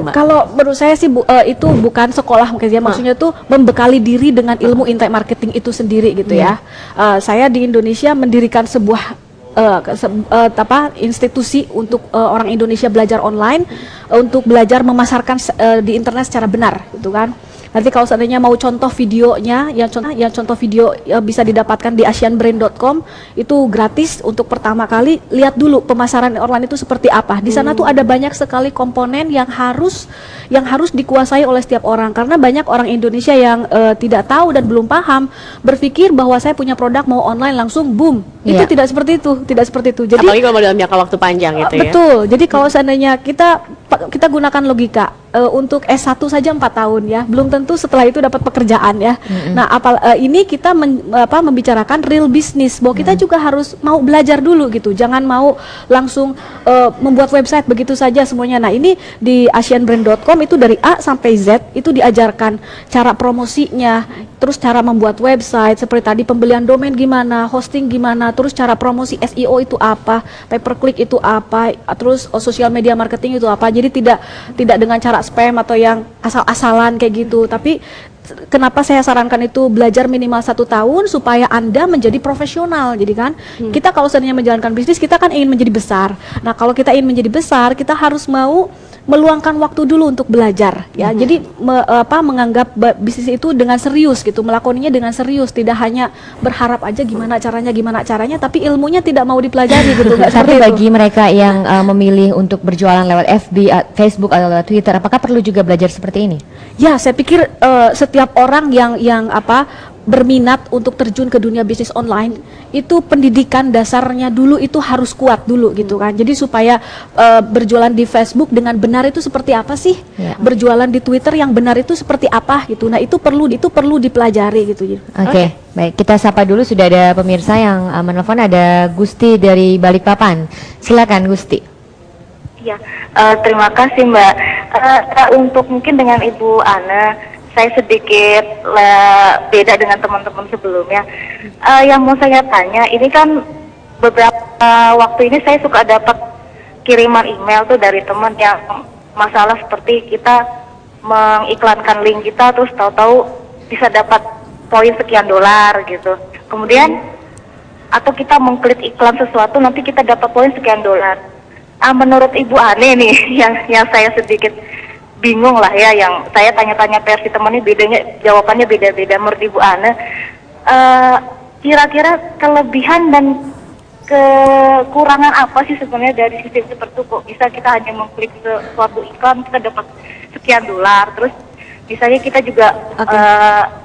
Mbak? Kalau menurut saya sih itu bukan sekolah mungkin ya, maksudnya tuh membekali diri dengan ilmu internet marketing itu sendiri gitu ya. Saya di Indonesia mendirikan sebuah institusi untuk orang Indonesia belajar online untuk belajar memasarkan di internet secara benar gitu kan. Nanti kalau seandainya mau contoh videonya, yang contoh video bisa didapatkan di asianbrain.com, itu gratis untuk pertama kali. Lihat dulu pemasaran online itu seperti apa. Di sana tuh ada banyak sekali komponen yang harus dikuasai oleh setiap orang, karena banyak orang Indonesia yang tidak tahu dan belum paham, berpikir bahwa saya punya produk mau online langsung boom. Itu tidak seperti itu, tidak seperti itu. Jadi apalagi kalau dalam jangka waktu panjang gitu ya. Betul. Jadi kalau seandainya kita gunakan logika untuk S1 saja 4 tahun ya, belum tentu setelah itu dapat pekerjaan ya. Nah, ini kita membicarakan real business, bahwa kita juga harus mau belajar dulu gitu. Jangan mau langsung membuat website begitu saja semuanya. Nah, ini di asianbrain.com itu dari A sampai Z itu diajarkan cara promosinya, terus cara membuat website seperti tadi, pembelian domain gimana, hosting gimana, terus cara promosi SEO itu apa, pay per click itu apa, terus social media marketing itu apa. Jadi tidak dengan cara spam atau yang asal-asalan kayak gitu. Tapi kenapa saya sarankan itu belajar minimal 1 tahun supaya Anda menjadi profesional. Jadi kan kita kalau seandainya menjalankan bisnis, kita kan ingin menjadi besar. Nah, kalau kita ingin menjadi besar, kita harus mau meluangkan waktu dulu untuk belajar ya. Jadi menganggap bisnis itu dengan serius gitu, melakoninya dengan serius, tidak hanya berharap aja gimana caranya, tapi ilmunya tidak mau dipelajari gitu. Tapi bagi mereka yang memilih untuk berjualan lewat FB, Facebook atau lewat Twitter, apakah perlu juga belajar seperti ini? Ya, saya pikir setiap orang yang berminat untuk terjun ke dunia bisnis online, itu pendidikan dasarnya dulu itu harus kuat dulu gitu kan. Jadi supaya berjualan di Facebook dengan benar itu seperti apa sih, berjualan di Twitter yang benar itu seperti apa gitu. Nah, itu perlu dipelajari gitu. Oke. Baik, kita sapa dulu, sudah ada pemirsa yang menelpon. Ada Gusti dari Balikpapan. Silakan Gusti. Ya, terima kasih Mbak. Untuk mungkin dengan Ibu Ana, saya sedikit beda dengan teman-teman sebelumnya. Yang mau saya tanya, ini kan beberapa waktu ini saya suka dapat kiriman email tuh dari teman yang masalah seperti kita mengiklankan link kita, terus tahu-tahu bisa dapat poin sekian dolar gitu. Kemudian atau kita mengklik iklan sesuatu, nanti kita dapat poin sekian dolar. Menurut Ibu Ane nih, yang saya sedikit bingung lah ya, yang saya tanya-tanya versi temannya jawabannya beda-beda. Menurut Ibu Ana, kira-kira kelebihan dan kekurangan apa sih sebenarnya dari sistem seperti itu? Kok bisa kita hanya mengklik suatu iklan kita dapat sekian dolar, terus misalnya kita juga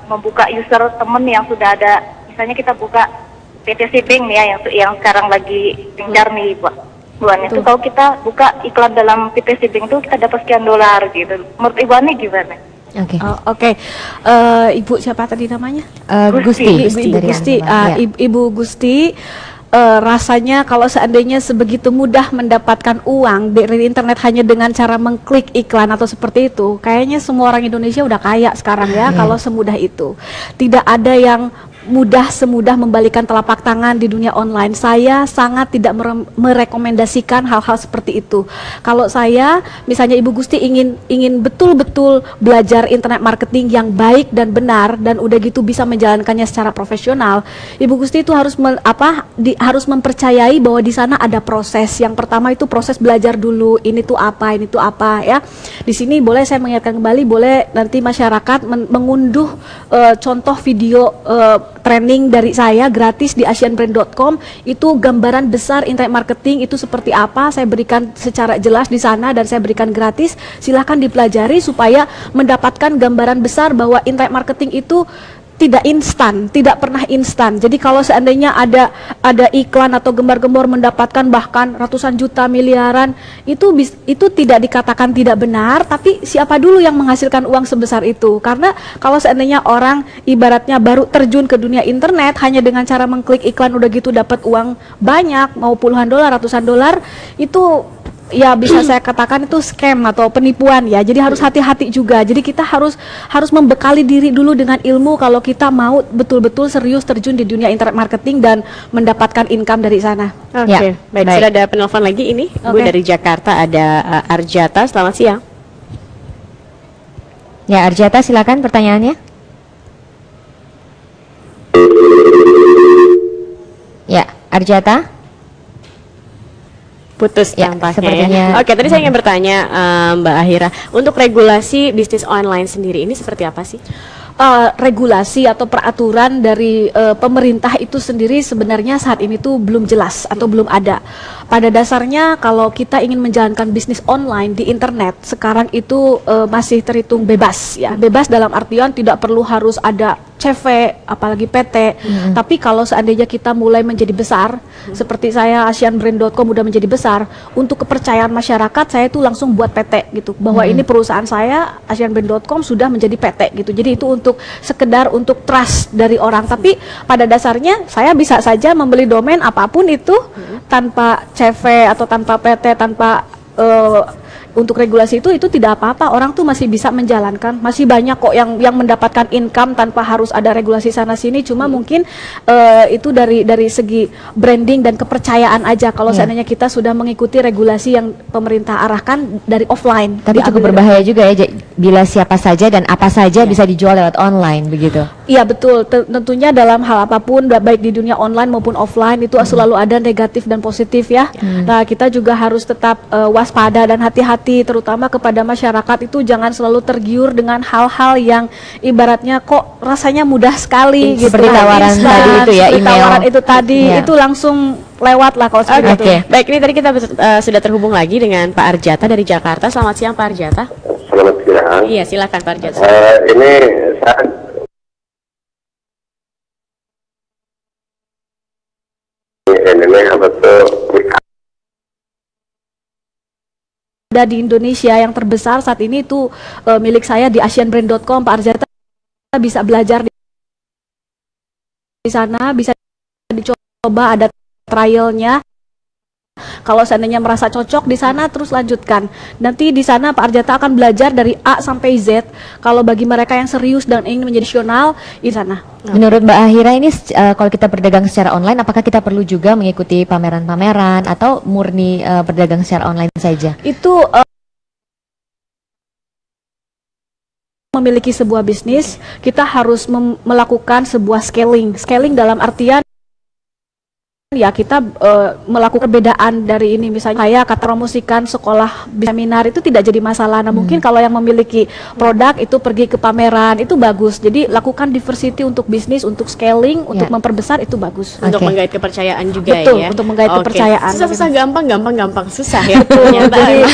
membuka user temen yang sudah ada, misalnya kita buka PTC Bank nih ya, yang sekarang lagi gencar nih buannya itu, kalau kita buka iklan dalam PTC Bank itu kita dapat sekian dolar gitu. Menurut Ibu Ani gimana? Oke. Ibu siapa tadi namanya? Gusti. Ibu Gusti, rasanya kalau seandainya sebegitu mudah mendapatkan uang dari internet hanya dengan cara mengklik iklan atau seperti itu, kayaknya semua orang Indonesia udah kaya sekarang ya. Kalau semudah itu, tidak ada yang semudah membalikan telapak tangan di dunia online. Saya sangat tidak merekomendasikan hal-hal seperti itu. Kalau saya, misalnya Ibu Gusti ingin betul-betul belajar internet marketing yang baik dan benar, dan udah gitu bisa menjalankannya secara profesional, Ibu Gusti itu harus harus mempercayai bahwa di sana ada proses. Yang pertama itu proses belajar dulu, ini tuh apa ya. Di sini boleh saya mengingatkan kembali, boleh nanti masyarakat mengunduh contoh video training dari saya gratis di asianbrain.com. Itu gambaran besar internet marketing itu seperti apa, saya berikan secara jelas di sana dan saya berikan gratis. Silahkan dipelajari supaya mendapatkan gambaran besar bahwa internet marketing itu tidak instan, tidak pernah instan. Jadi kalau seandainya ada iklan atau gembar-gembor mendapatkan bahkan ratusan juta, miliaran, itu tidak dikatakan tidak benar, tapi siapa dulu yang menghasilkan uang sebesar itu? Karena kalau seandainya orang ibaratnya baru terjun ke dunia internet hanya dengan cara mengklik iklan udah gitu dapat uang banyak, mau puluhan dolar, ratusan dolar, itu ya bisa saya katakan itu scam atau penipuan ya. Jadi harus hati-hati juga. Jadi kita harus membekali diri dulu dengan ilmu kalau kita mau betul-betul serius terjun di dunia internet marketing dan mendapatkan income dari sana. Oke, baik. Sudah ada penelpon lagi ini, Bu dari Jakarta, ada Arjata. Selamat siang. Ya, Arjata silakan pertanyaannya. Ya, Arjata. Putus Ya, tampaknya sepertinya. ya. Oke, tadi saya ingin bertanya Mbak Ahira, untuk regulasi bisnis online sendiri ini seperti apa sih? Regulasi atau peraturan dari pemerintah itu sendiri sebenarnya saat ini tuh belum jelas atau belum ada. Pada dasarnya kalau kita ingin menjalankan bisnis online di internet sekarang itu masih terhitung bebas ya. Bebas dalam artian tidak perlu harus ada CV apalagi PT. Tapi kalau seandainya kita mulai menjadi besar seperti saya asianbrand.com udah menjadi besar, untuk kepercayaan masyarakat saya itu langsung buat PT gitu. Bahwa ini perusahaan saya asianbrand.com sudah menjadi PT gitu. Jadi itu untuk sekedar untuk trust dari orang, tapi pada dasarnya saya bisa saja membeli domain apapun itu tanpa CV atau tanpa PT, tanpa untuk regulasi itu tidak apa-apa, orang tuh masih bisa menjalankan, masih banyak kok yang mendapatkan income tanpa harus ada regulasi sana sini. Cuma mungkin itu dari segi branding dan kepercayaan aja kalau seandainya kita sudah mengikuti regulasi yang pemerintah arahkan dari offline. Tapi cukup berbahaya juga ya bila siapa saja dan apa saja bisa dijual lewat online begitu. Iya betul, tentunya dalam hal apapun baik di dunia online maupun offline itu selalu ada negatif dan positif ya. Nah, kita juga harus tetap waspada dan hati-hati, terutama kepada masyarakat itu jangan selalu tergiur dengan hal-hal yang ibaratnya kok rasanya mudah sekali gitu. Seperti tawaran tadi itu ya, seperti email. tawaran itu tadi itu langsung lewat lah kalau seperti itu. Baik, ini tadi kita sudah terhubung lagi dengan Pak Arjata dari Jakarta. Selamat siang Pak Arjata. Selamat siang. Iya, silakan Pak Arjata. Ini saya ini apa tuh? Ada di Indonesia yang terbesar saat ini itu milik saya di asianbrand.com. Pak Arjata bisa belajar di sana, bisa dicoba, ada trialnya. Kalau seandainya merasa cocok di sana terus lanjutkan. Nanti di sana Pak Arjata akan belajar dari A sampai Z. Kalau bagi mereka yang serius dan ingin menjadi profesional di sana. Menurut Mbak Ahira ini kalau kita berdagang secara online, apakah kita perlu juga mengikuti pameran-pameran atau murni berdagang secara online saja? Itu memiliki sebuah bisnis, kita harus melakukan sebuah scaling. Scaling dalam artian ya kita melakukan perbedaan dari ini, misalnya saya kata promosikan sekolah seminar itu tidak jadi masalah. Nah mungkin kalau yang memiliki produk itu pergi ke pameran itu bagus. Jadi lakukan diversity untuk bisnis, untuk scaling, untuk memperbesar itu bagus. Untuk menggait kepercayaan juga. Betul, ya. untuk menggait kepercayaan. Susah-susah gampang susah ya. Jadi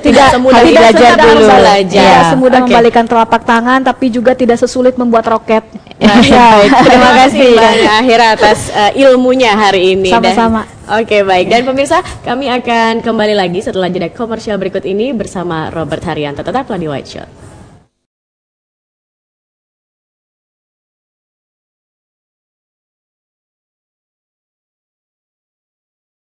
tidak semudah belajar dulu. Tidak semudah membalikan telapak tangan, tapi juga tidak sesulit membuat roket. Terima kasih Mbak Ahira atas ilmunya hari ini. Sama-sama. Oke, baik. Dan pemirsa, kami akan kembali lagi setelah jeda komersial berikut ini bersama Robert Haryanto. Tetaplah di White Shot.